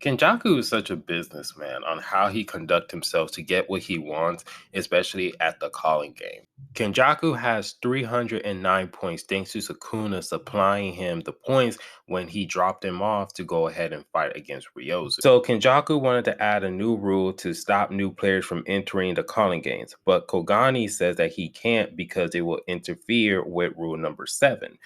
Kenjaku is such a businessman on how he conduct himself to get what he wants, especially at the calling game. Kenjaku has 309 points thanks to Sukuna supplying him the points when he dropped him off to go ahead and fight against Ryozu. So Kenjaku wanted to add a new rule to stop new players from entering the calling games, but Kogani says that he can't because it will interfere with rule number 7.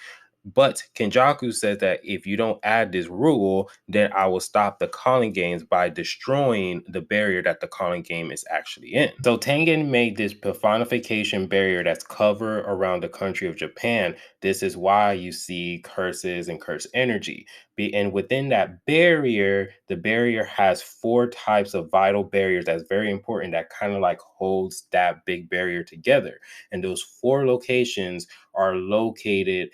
But Kenjaku says that if you don't add this rule, then I will stop the calling games by destroying the barrier that the calling game is actually in. So Tengen made this personification barrier that's covered around the country of Japan. This is why you see curses and curse energy. And within that barrier, the barrier has 4 types of vital barriers that's very important that kind of like holds that big barrier together. And those 4 locations are located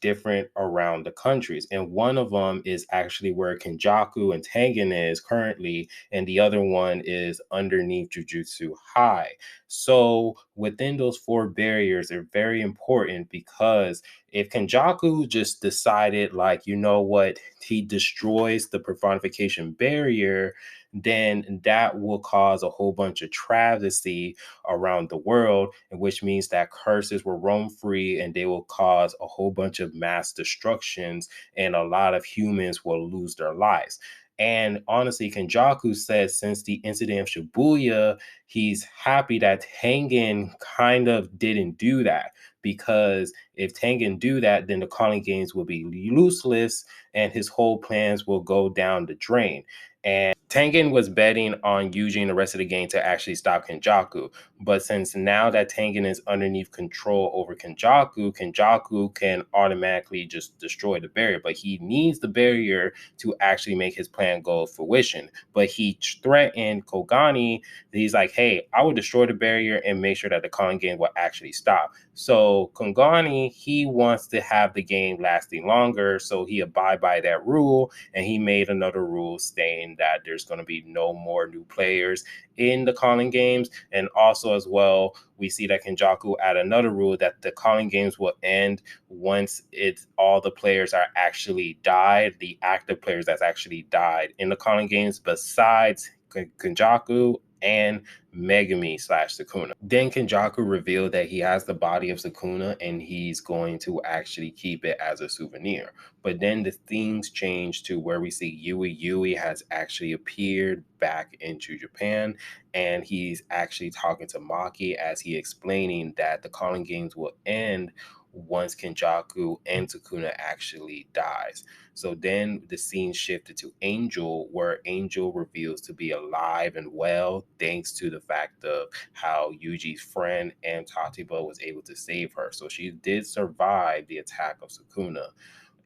different around the countries. And one of them is actually where Kenjaku and Tengen is currently, and the other one is underneath Jujutsu High. So within those 4 barriers, they're very important because if Kenjaku just decided, like, you know what, he destroys the personification barrier, then that will cause a whole bunch of travesty around the world, and which means that curses will roam free and they will cause a whole bunch of mass destructions, and a lot of humans will lose their lives. And honestly, Kenjaku says since the incident of Shibuya, he's happy that Tengen kind of didn't do that, because if Tengen do that, then the calling games will be useless and his whole plans will go down the drain. And Tengen was betting on Yuji and the rest of the game to actually stop Kenjaku. But since now that Tengen is underneath control over Kenjaku, Kenjaku can automatically just destroy the barrier. But he needs the barrier to actually make his plan go fruition. But he threatened Kogani. He's like, hey, I will destroy the barrier and make sure that the calling game will actually stop. So Kogani, he wants to have the game lasting longer. So he abide by that rule. And he made another rule saying that there's going to be no more new players in the calling games. And also as well, we see that Kenjaku add another rule that the calling games will end once it's all the players are actually died, the active players that's actually died in the calling games besides Kenjaku and Megami slash Sukuna. Then Kenjaku revealed that he has the body of Sukuna and he's going to actually keep it as a souvenir. But then the things change to where we see Yui. Yui has actually appeared back into Japan, and he's actually talking to Maki as he explaining that the calling games will end once Kenjaku and Sukuna actually dies. So then the scene shifted to Angel, where Angel reveals to be alive and well, thanks to the fact of how Yuji's friend and Tatiba was able to save her. So she did survive the attack of Sukuna.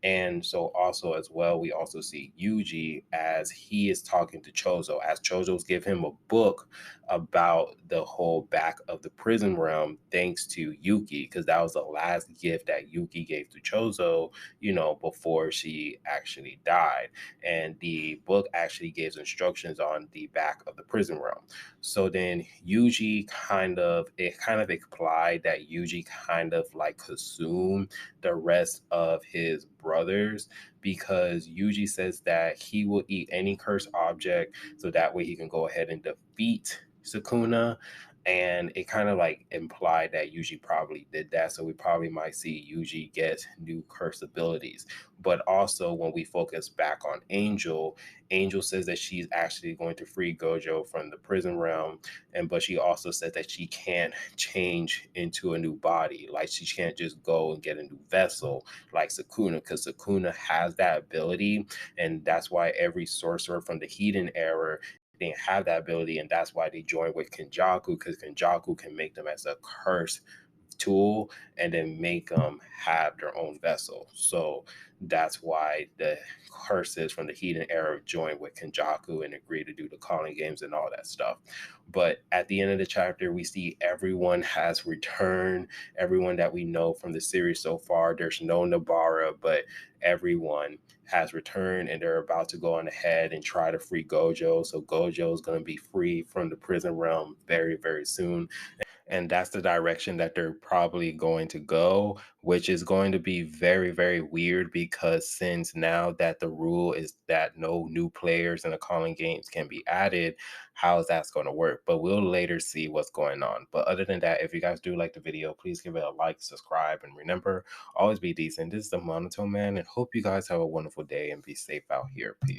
And so also as well, we also see Yuji as he is talking to Chozo, as Chozo's give him a book about the whole back of the prison realm, thanks to Yuki, because that was the last gift that Yuki gave to Chozo, before she actually died. And the book actually gives instructions on the back of the prison realm. So then Yuji it kind of implied that Yuji kind of like consumed the rest of his brothers, because Yuji says that he will eat any cursed object so that way he can go ahead and defeat Sukuna. And it kind of like implied that Yuji probably did that. So we probably might see Yuji get new curse abilities. But also when we focus back on Angel, Angel says that she's actually going to free GoJo from the prison realm. But she also said that she can't change into a new body. Like she can't just go and get a new vessel like Sukuna, because Sukuna has that ability. And that's why every sorcerer from the Heathen era didn't have that ability, and that's why they joined with Kenjaku, because Kenjaku can make them as a curse tool and then make them have their own vessel. So that's why the curses from the Heathen era joined with Kenjaku and agreed to do the calling games and all that stuff. But at the end of the chapter, we see everyone has returned. Everyone that we know from the series so far. There's no Nabara, but everyone has returned, and they're about to go on ahead and try to free GoJo. So GoJo is going to be free from the prison realm very, very soon. and that's the direction that they're probably going to go, which is going to be very, very weird because since now that the rule is that no new players in the calling games can be added, how's that's going to work? But we'll later see what's going on. But other than that, if you guys do like the video, please give it a like, subscribe, and remember, always be decent. This is the Monotone Man, and hope you guys have a wonderful day and be safe out here. Peace.